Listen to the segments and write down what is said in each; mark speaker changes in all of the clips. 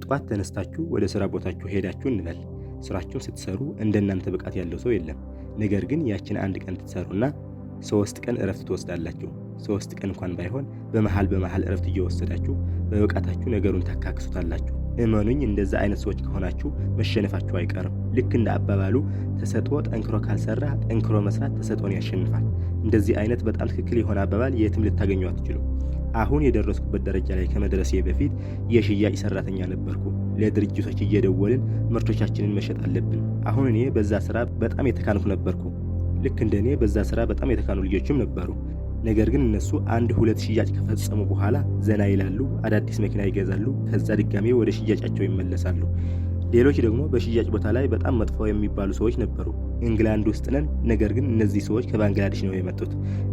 Speaker 1: በጠዋት ተነስታችሁ ወደ ስራ ቦታችሁ ሄዳችሁ እንበል። ስራችሁን ስትሰሩ እንደናንተ ብቃት ያለው ሰው የለም። ነገር ግን ያችን አንድ ቀን ትሰሩና 3 ቀን እረፍት ትወስዳላችሁ። 3 ቀን እንኳን ባይሆን በመሃል እረፍት እየወሰዳችሁ በብቃታችሁ ነገሩን ታካክሱታላችሁ። እመኑኝ እንደዛ አይነት ሰዎች ከሆናችሁ መሸነፋችሁ አይቀርም። ልክ እንደ አባባሉ ተሰጥኦ ጠንክሮ ካልሰራ ጠንክሮ መስራት ተሰጥኦን ያሸንፋል። እንደዚህ አይነት በጣም ትክክል የሆነ አባባል የትም ልታገኙ አትችሉም። አሁን የደረስኩበት ደረጃ ላይ ከመድረሴ በፊት የሽያጭ ሰራተኛ ነበርኩ። ለድርጅቶች እየደወልን ምርቶቻችንን መሸጥ አለብን። አሁን እኔ በዛ ስራ በጣም የተካንኩ ነበርኩ። ልክ እንደኔ በዛ ስራ በጣም የተካኑ ልጆችም ነበሩ። ነገር ግን እነሱ 1-2 ሽያጭ ከፈጸሙ በኋላ ዘና ይላሉ፣ አዳዲስ መኪና ይገዛሉ፣ ከዛ ድጋሜ ወደ ሽያጫቸው ይመለሳሉ። ሌሎች ደግሞ በሽያጭ ቦታ ላይ በጣም መጥፎ የሚባሉ ሰዎች ነበሩ። እንግላንድ ውስጥ ነን፣ ነገር ግን እነዚህ ሰዎች ከባንግላዴሽ ነው የመጡት።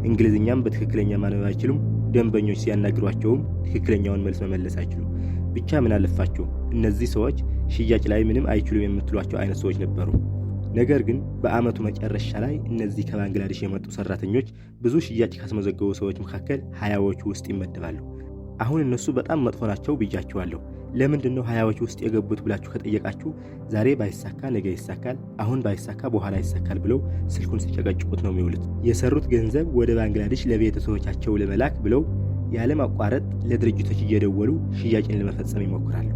Speaker 1: እንግሊዝኛም በትክክለኛ ማንበብ አይችሉም። ደንበኞች ሲያናግሯቸውም ትክክለኛውን መልስ መመለስ አይችሉም። ብቻ ምን አለፋቸው እነዚህ ሰዎች ሽያጭ ላይ ምንም አይችሉም የምትሏቸው አይነት ሰዎች ነበሩ። ነገር ግን በአመቱ መጨረሻ ላይ እነዚህ ከባንግላዴሽ የመጡ ሰራተኞች ብዙ ሽያጭ ካስመዘገቡ ሰዎች መካከል 20ዎቹ ውስጥ ይመደባሉ። አሁን እነሱ በጣም መጥፎ ናቸው ብያቸዋለሁ። ለምንድነው 20ዎቹ ውስጥ የገቡት ብላችሁ ከጠየቃችሁ ዛሬ ባይሳካ ነገ ይሳካል፣ አሁን ባይሳካ በኋላ ይሳካል ብለው ስልኩን ሲጨቀጭቁት ነው የሚውሉት። የሰሩት ገንዘብ ወደ ባንግላዴሽ ለቤተሰቦቻቸው ለመላክ ብለው ያለማቋረጥ ለድርጅቶች እየደወሉ ሽያጭን ለመፈጸም ይሞክራሉ።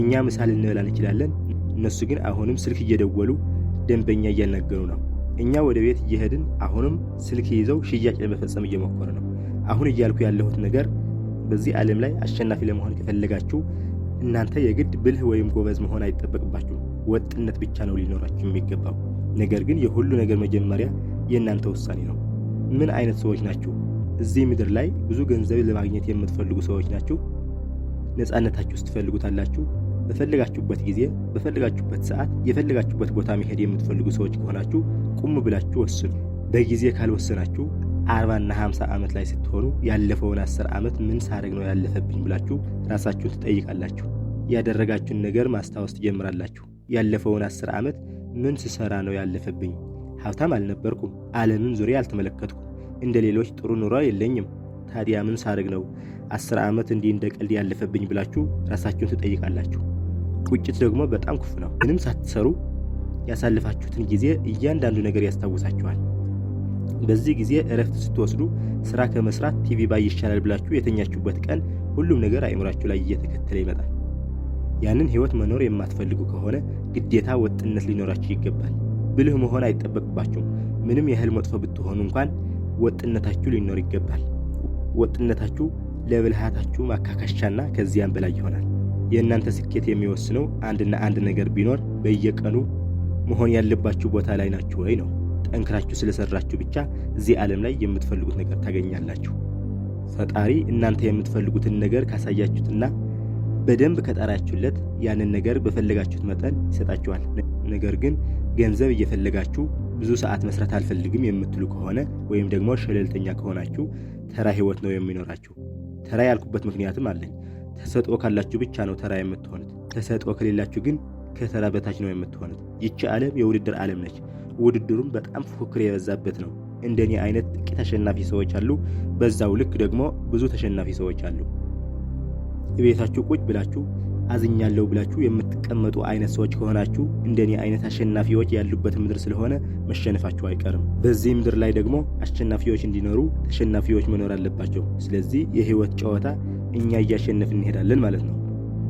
Speaker 1: እኛ ምሳሌ ልንበላ እንችላለን፣ እነሱ ግን አሁንም ስልክ እየደወሉ ደንበኛ እያናገሩ ነው። እኛ ወደ ቤት እየሄድን አሁንም ስልክ ይዘው ሽያጭ ለመፈጸም እየሞከሩ ነው። አሁን እያልኩ ያለሁት ነገር በዚህ ዓለም ላይ አሸናፊ ለመሆን ከፈለጋችሁ እናንተ የግድ ብልህ ወይም ጎበዝ መሆን አይጠበቅባችሁም። ወጥነት ብቻ ነው ሊኖራችሁ የሚገባው። ነገር ግን የሁሉ ነገር መጀመሪያ የእናንተ ውሳኔ ነው። ምን አይነት ሰዎች ናችሁ? እዚህ ምድር ላይ ብዙ ገንዘብ ለማግኘት የምትፈልጉ ሰዎች ናችሁ? ነፃነታችሁስ ትፈልጉታላችሁ? በፈለጋችሁበት ጊዜ በፈለጋችሁበት ሰዓት የፈለጋችሁበት ቦታ መሄድ የምትፈልጉ ሰዎች ከሆናችሁ ቁም ብላችሁ ወስኑ። በጊዜ ካልወሰናችሁ 40 እና 50 ዓመት ላይ ስትሆኑ ያለፈውን 10 ዓመት ምን ሳረግ ነው ያለፈብኝ ብላችሁ ራሳችሁን ትጠይቃላችሁ። ያደረጋችሁን ነገር ማስታወስ ትጀምራላችሁ። ያለፈውን 10 ዓመት ምን ስሰራ ነው ያለፈብኝ? ሀብታም አልነበርኩም። ዓለምን ዙሪያ አልተመለከትኩም። እንደ ሌሎች ጥሩ ኑሮ የለኝም። ታዲያ ምን ሳረግ ነው 10 ዓመት እንዲህ እንደ ቀልድ ያለፈብኝ ብላችሁ ራሳችሁን ትጠይቃላችሁ። ቁጭት ደግሞ በጣም ክፉ ነው። ምንም ሳትሰሩ ያሳለፋችሁትን ጊዜ እያንዳንዱ ነገር ያስታውሳችኋል። በዚህ ጊዜ እረፍት ስትወስዱ ስራ ከመስራት ቲቪ ባይ ይሻላል ብላችሁ የተኛችሁበት ቀን ሁሉም ነገር አይምራችሁ ላይ እየተከተለ ይመጣል። ያንን ህይወት መኖር የማትፈልጉ ከሆነ ግዴታ ወጥነት ሊኖራችሁ ይገባል። ብልህ መሆን አይጠበቅባችሁም። ምንም ያህል መጥፎ ብትሆኑ እንኳን ወጥነታችሁ ሊኖር ይገባል። ወጥነታችሁ ለብልሃታችሁ ማካካሻና ከዚያም በላይ ይሆናል። የእናንተ ስኬት የሚወስነው አንድና አንድ ነገር ቢኖር በየቀኑ መሆን ያለባችሁ ቦታ ላይ ናችሁ ወይ ነው። ጠንክራችሁ ስለሰራችሁ ብቻ እዚህ ዓለም ላይ የምትፈልጉት ነገር ታገኛላችሁ። ፈጣሪ እናንተ የምትፈልጉትን ነገር ካሳያችሁትና በደንብ ከጣራችሁለት ያንን ነገር በፈለጋችሁት መጠን ይሰጣችኋል። ነገር ግን ገንዘብ እየፈለጋችሁ ብዙ ሰዓት መስራት አልፈልግም የምትሉ ከሆነ ወይም ደግሞ ሸለልተኛ ከሆናችሁ ተራ ህይወት ነው የሚኖራችሁ። ተራ ያልኩበት ምክንያትም አለኝ። ተሰጥኦ ካላችሁ ብቻ ነው ተራ የምትሆኑት። ተሰጥኦ ከሌላችሁ ግን ከተራ በታች ነው የምትሆኑት። ይቺ ዓለም የውድድር ዓለም ነች። ውድድሩም በጣም ፉክክር የበዛበት ነው። እንደኔ አይነት ጥቂት አሸናፊ ሰዎች አሉ፣ በዛው ልክ ደግሞ ብዙ ተሸናፊ ሰዎች አሉ። ቤታችሁ ቁጭ ብላችሁ አዝኛለሁ ብላችሁ የምትቀመጡ አይነት ሰዎች ከሆናችሁ እንደኔ አይነት አሸናፊዎች ያሉበት ምድር ስለሆነ መሸነፋችሁ አይቀርም። በዚህ ምድር ላይ ደግሞ አሸናፊዎች እንዲኖሩ ተሸናፊዎች መኖር አለባቸው። ስለዚህ የህይወት ጨዋታ እኛ እያሸነፍን እንሄዳለን ማለት ነው።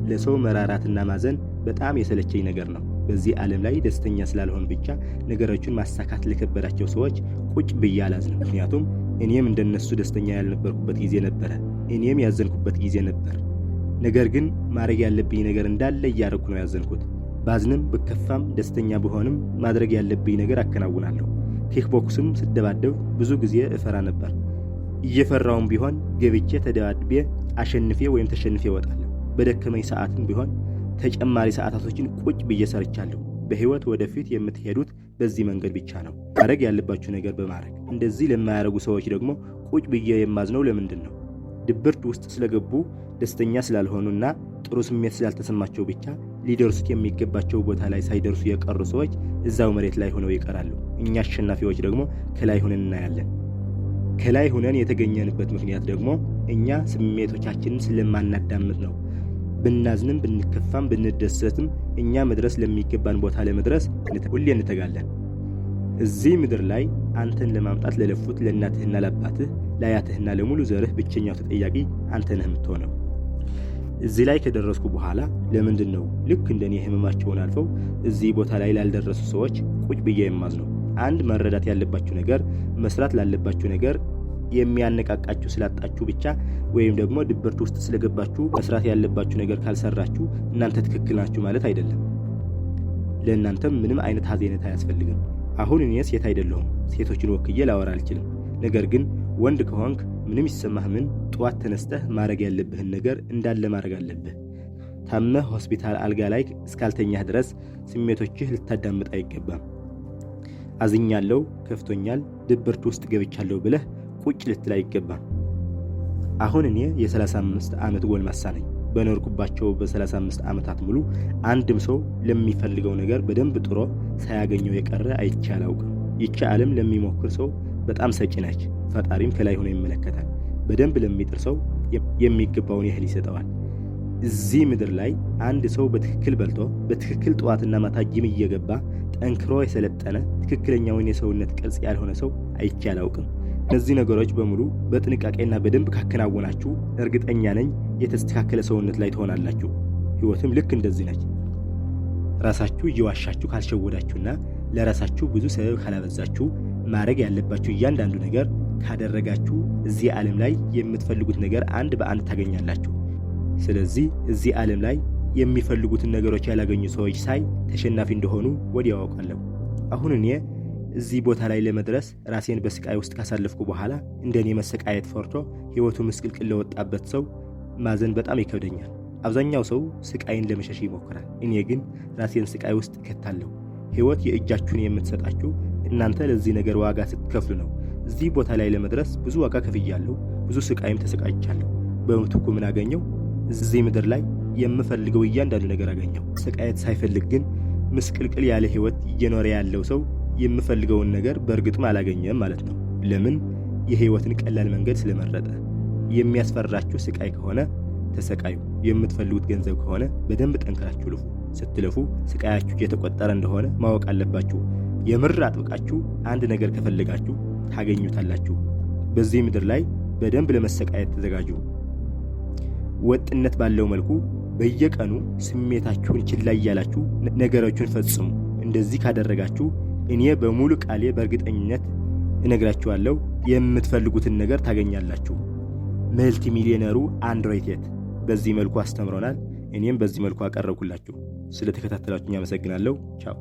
Speaker 1: ለሰው መራራትና ማዘን በጣም የሰለቸኝ ነገር ነው። በዚህ ዓለም ላይ ደስተኛ ስላልሆን ብቻ ነገሮችን ማሳካት ለከበዳቸው ሰዎች ቁጭ ብዬ አላዝንም። ምክንያቱም እኔም እንደነሱ ደስተኛ ያልነበርኩበት ጊዜ ነበረ። እኔም ያዘንኩበት ጊዜ ነበር። ነገር ግን ማድረግ ያለብኝ ነገር እንዳለ እያደረኩ ነው ያዘንኩት። ባዝንም ብከፋም ደስተኛ ብሆንም ማድረግ ያለብኝ ነገር አከናውናለሁ። ኪክቦክስም ስደባደብ ብዙ ጊዜ እፈራ ነበር። እየፈራውም ቢሆን ገብቼ ተደባድቤ አሸንፌ ወይም ተሸንፌ እወጣለሁ። በደከመኝ ሰዓትም ቢሆን ተጨማሪ ሰዓታቶችን ቁጭ ብዬ ሰርቻለሁ። በህይወት ወደፊት የምትሄዱት በዚህ መንገድ ብቻ ነው፣ ማድረግ ያለባችሁ ነገር በማድረግ። እንደዚህ ለማያደርጉ ሰዎች ደግሞ ቁጭ ብዬ የማዝነው ለምንድን ነው? ድብርት ውስጥ ስለገቡ ደስተኛ ስላልሆኑና ጥሩ ስሜት ስላልተሰማቸው ብቻ ሊደርሱት የሚገባቸው ቦታ ላይ ሳይደርሱ የቀሩ ሰዎች እዛው መሬት ላይ ሆነው ይቀራሉ። እኛ አሸናፊዎች ደግሞ ከላይ ሆነን እናያለን። ከላይ ሆነን የተገኘንበት ምክንያት ደግሞ እኛ ስሜቶቻችንን ስለማናዳምጥ ነው። ብናዝንም ብንከፋም ብንደሰትም እኛ መድረስ ለሚገባን ቦታ ለመድረስ ሁሌ እንተጋለን። እዚህ ምድር ላይ አንተን ለማምጣት ለለፉት ለእናትህና ለአባትህ ለአያትህና ለሙሉ ዘርህ ብቸኛው ተጠያቂ አንተ ነህ የምትሆነው። እዚህ ላይ ከደረስኩ በኋላ ለምንድን ነው ልክ እንደኔ ህመማቸውን አልፈው እዚህ ቦታ ላይ ላልደረሱ ሰዎች ቁጭ ብዬ የማዝነው? አንድ መረዳት ያለባችሁ ነገር፣ መስራት ላለባችሁ ነገር የሚያነቃቃችሁ ስላጣችሁ ብቻ ወይም ደግሞ ድብርት ውስጥ ስለገባችሁ መስራት ያለባችሁ ነገር ካልሰራችሁ እናንተ ትክክል ናችሁ ማለት አይደለም። ለእናንተም ምንም አይነት ሀዘኔታ አያስፈልግም። አሁን እኔ ሴት አይደለሁም፣ ሴቶችን ወክዬ ላወራ አልችልም። ነገር ግን ወንድ ከሆንክ ምንም ይሰማህ ምን ጠዋት ተነስተህ ማድረግ ያለብህን ነገር እንዳለ ማድረግ አለብህ። ታመህ ሆስፒታል አልጋ ላይ እስካልተኛህ ድረስ ስሜቶችህ ልታዳምጥ አይገባም። አዝኛለሁ፣ ከፍቶኛል፣ ድብርት ውስጥ ገብቻለሁ ብለህ ቁጭ ልትል አይገባም። አሁን እኔ የ35 ዓመት ጎልማሳ ነኝ። በኖርኩባቸው በ35 ዓመታት ሙሉ አንድም ሰው ለሚፈልገው ነገር በደንብ ጥሮ ሳያገኘው የቀረ አይቼ አላውቅም። ይቺ ዓለም ለሚሞክር ሰው በጣም ሰጪ ነች። ፈጣሪም ከላይ ሆኖ ይመለከታል። በደንብ ለሚጥር ሰው የሚገባውን ያህል ይሰጠዋል። እዚህ ምድር ላይ አንድ ሰው በትክክል በልቶ በትክክል ጠዋትና ማታ ጂም እየገባ ጠንክሮ የሰለጠነ ትክክለኛውን የሰውነት ቅርጽ ያልሆነ ሰው አይቼ አላውቅም። እነዚህ ነገሮች በሙሉ በጥንቃቄና በደንብ ካከናወናችሁ እርግጠኛ ነኝ የተስተካከለ ሰውነት ላይ ትሆናላችሁ። ህይወትም ልክ እንደዚህ ነች። ራሳችሁ እየዋሻችሁ ካልሸወዳችሁና ለራሳችሁ ብዙ ሰበብ ካላበዛችሁ ማድረግ ያለባችሁ እያንዳንዱ ነገር ካደረጋችሁ እዚህ ዓለም ላይ የምትፈልጉት ነገር አንድ በአንድ ታገኛላችሁ። ስለዚህ እዚህ ዓለም ላይ የሚፈልጉትን ነገሮች ያላገኙ ሰዎች ሳይ ተሸናፊ እንደሆኑ ወዲያው አውቃለሁ። አሁን እኔ እዚህ ቦታ ላይ ለመድረስ ራሴን በስቃይ ውስጥ ካሳለፍኩ በኋላ እንደኔ መሰቃየት ፈርቶ ህይወቱ ምስቅልቅል ለወጣበት ሰው ማዘን በጣም ይከብደኛል። አብዛኛው ሰው ስቃይን ለመሸሽ ይሞክራል። እኔ ግን ራሴን ስቃይ ውስጥ እከታለሁ። ህይወት የእጃችሁን የምትሰጣችሁ እናንተ ለዚህ ነገር ዋጋ ስትከፍሉ ነው። እዚህ ቦታ ላይ ለመድረስ ብዙ ዋጋ ከፍያለሁ፣ ብዙ ስቃይም ተሰቃይቻለሁ። በምትኩ ምን አገኘው? እዚህ ምድር ላይ የምፈልገው እያንዳንዱ ነገር አገኘው። ስቃየት ሳይፈልግ ግን ምስቅልቅል ያለ ህይወት እየኖረ ያለው ሰው የምፈልገውን ነገር በእርግጥም አላገኘም ማለት ነው። ለምን? የህይወትን ቀላል መንገድ ስለመረጠ። የሚያስፈራችሁ ስቃይ ከሆነ ተሰቃዩ። የምትፈልጉት ገንዘብ ከሆነ በደንብ ጠንክራችሁ ልፉ። ስትለፉ ስቃያችሁ የተቆጠረ እንደሆነ ማወቅ አለባችሁ። የምር አጥብቃችሁ አንድ ነገር ከፈለጋችሁ ታገኙታላችሁ። በዚህ ምድር ላይ በደንብ ለመሰቃየት ተዘጋጁ። ወጥነት ባለው መልኩ በየቀኑ ስሜታችሁን ችላ እያላችሁ ነገሮችን ፈጽሙ። እንደዚህ ካደረጋችሁ እኔ በሙሉ ቃሌ በእርግጠኝነት እነግራችኋለሁ የምትፈልጉትን ነገር ታገኛላችሁ። መልቲ ሚሊዮነሩ አንድሬ ቴት በዚህ መልኩ አስተምሮናል። እኔም በዚህ መልኩ አቀረብኩላችሁ። ስለተከታተላችሁኝ አመሰግናለሁ። ቻው።